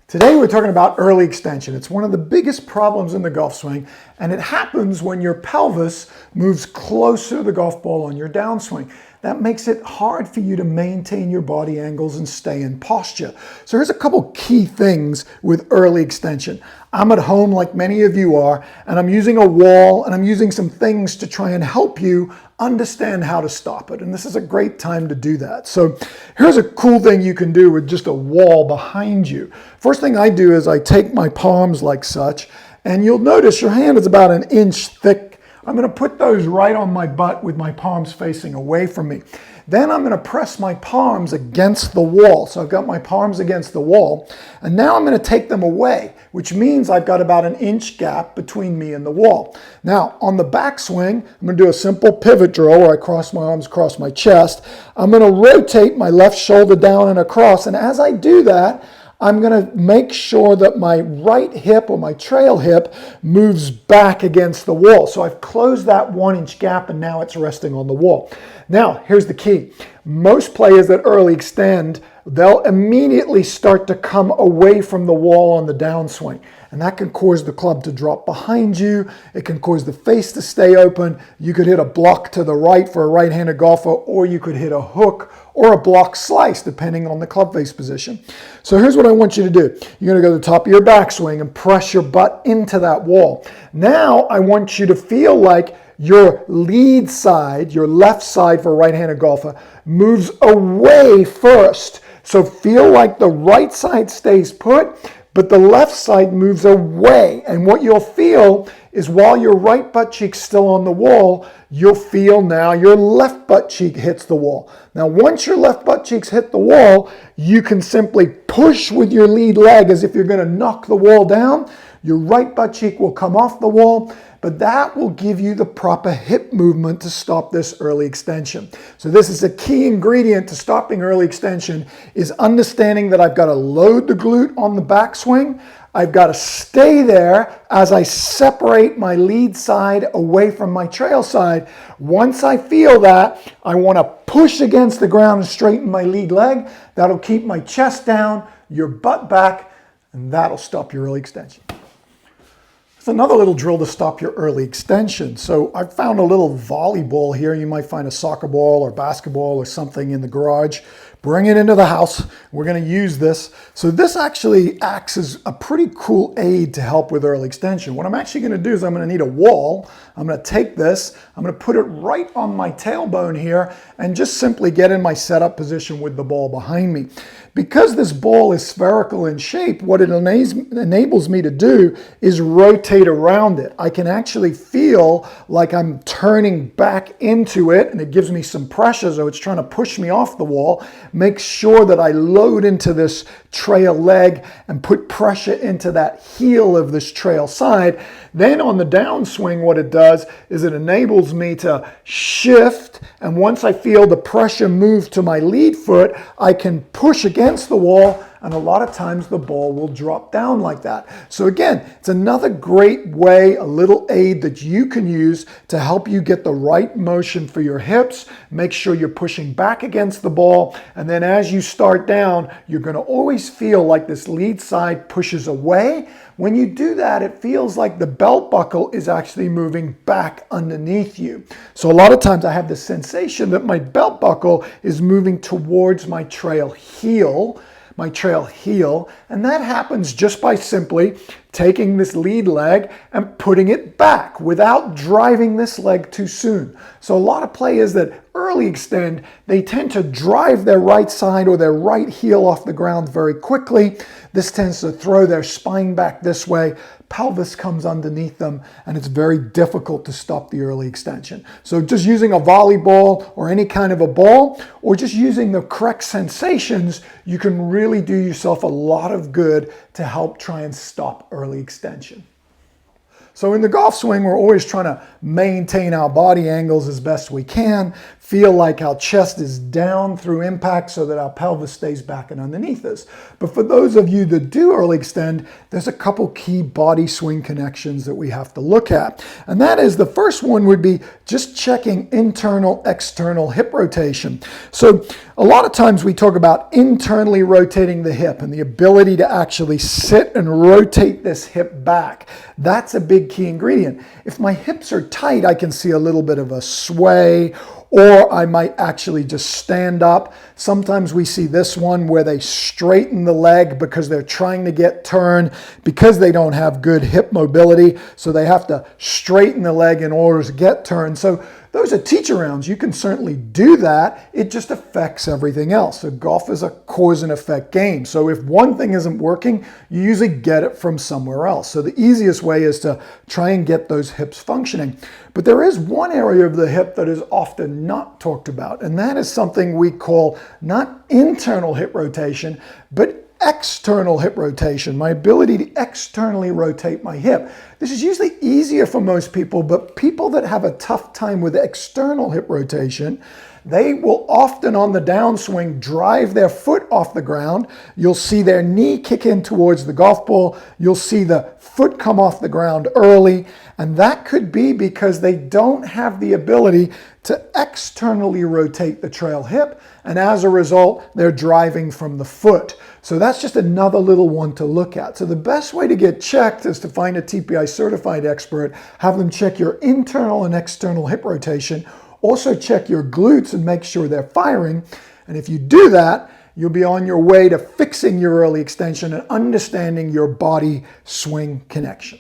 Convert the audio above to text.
Today we're talking about early extension. It's one of the biggest problems in the golf swing, and it happens when your pelvis moves closer to the golf ball on your downswing. That makes it hard for you to maintain your body angles and stay in posture. So here's a couple key things with early extension. I'm at home like many of you are, and I'm using a wall and I'm using some things to try and help you understand how to stop it. And this is a great time to do that. So here's a cool thing you can do with just a wall behind you. First thing I do is I take my palms like such, and you'll notice your hand is about an inch thick. I'm going to put those right on my butt with my palms facing away from me. Then I'm going to press my palms against the wall. So I've got my palms against the wall, and now I'm going to take them away, which means I've got about an inch gap between me and the wall. Now on the backswing, I'm going to do a simple pivot drill where I cross my arms across my chest. I'm going to rotate my left shoulder down and across, and as I do that, I'm going to make sure that my right hip or my trail hip moves back against the wall. So I've closed that 1 inch gap and now it's resting on the wall. Now, here's the key. Most players that early extend, they'll immediately start to come away from the wall on the downswing. And that can cause the club to drop behind you. It can cause the face to stay open. You could hit a block to the right for a right-handed golfer, or you could hit a hook or a block slice, depending on the club face position. So here's what I want you to do. You're going to go to the top of your backswing and press your butt into that wall. Now I want you to feel like your lead side, your left side for a right-handed golfer, moves away first. So feel like the right side stays put, but the left side moves away. And what you'll feel is while your right butt cheek's still on the wall, you'll feel now your left butt cheek hits the wall. Now, once your left butt cheeks hit the wall, you can simply push with your lead leg as if you're going to knock the wall down. Your right butt cheek will come off the wall, but that will give you the proper hip movement to stop this early extension. So this is a key ingredient to stopping early extension, is understanding that I've got to load the glute on the backswing. I've got to stay there as I separate my lead side away from my trail side. Once I feel that, I want to push against the ground and straighten my lead leg. That'll keep my chest down, your butt back, and that'll stop your early extension. It's another little drill to stop your early extension. So I've found a little volleyball here. You might find a soccer ball or basketball or something in the garage. Bring it into the house. We're going to use this. So this actually acts as a pretty cool aid to help with early extension. What I'm actually going to do is I'm going to need a wall. I'm going to take this, I'm going to put it right on my tailbone here and just simply get in my setup position with the ball behind me. Because this ball is spherical in shape, what it enables me to do is rotate around it. I can actually feel like I'm turning back into it, and it gives me some pressure, so it's trying to push me off the wall. Make sure that I load into this trail leg and put pressure into that heel of this trail side. Then on the downswing, what it does is it enables me to shift, and once I feel the pressure move to my lead foot, I can push against the wall, and a lot of times the ball will drop down like that. So again, it's another great way, a little aid that you can use to help you get the right motion for your hips. Make sure you're pushing back against the ball, and then as you start down, you're going to always feel like this lead side pushes away. When you do that, it feels like the belt buckle is actually moving back underneath you. So a lot of times I have the sensation that my belt buckle is moving towards my trail heel, and that happens just by simply taking this lead leg and putting it back without driving this leg too soon. So a lot of players that early extend, they tend to drive their right side or their right heel off the ground very quickly. This tends to throw their spine back this way. Pelvis comes underneath them, and it's very difficult to stop the early extension. So just using a volleyball or any kind of a ball, or just using the correct sensations, you can really do yourself a lot of good to help try and stop early extension. So in the golf swing, we're always trying to maintain our body angles as best we can, feel like our chest is down through impact so that our pelvis stays back and underneath us. But for those of you that do early extend, there's a couple key body swing connections that we have to look at. And that is, the first one would be just checking internal, external hip rotation. So A lot of times we talk about internally rotating the hip and the ability to actually sit and rotate this hip back. That's a big key ingredient. If my hips are tight, I can see a little bit of a sway, or I might actually just stand up. Sometimes we see this one where they straighten the leg because they're trying to get turn because they don't have good hip mobility. So they have to straighten the leg in order to get turn. So those are teach arounds. You can certainly do that. It just affects everything else. So golf is a cause and effect game. So if one thing isn't working, you usually get it from somewhere else. So the easiest way is to try and get those hips functioning. But there is one area of the hip that is often not talked about, and that is something we call not internal hip rotation, but external hip rotation, my ability to externally rotate my hip. This is usually easier for most people, but people that have a tough time with external hip rotation, they will often on the downswing drive their foot off the ground. You'll see their knee kick in towards the golf ball. You'll see the foot come off the ground early, and that could be because they don't have the ability to externally rotate the trail hip, and as a result, they're driving from the foot. So that's just another little one to look at. So the best way to get checked is to find a TPI certified expert, have them check your internal and external hip rotation, also check your glutes and make sure they're firing. And if you do that, you'll be on your way to fixing your early extension and understanding your body swing connection.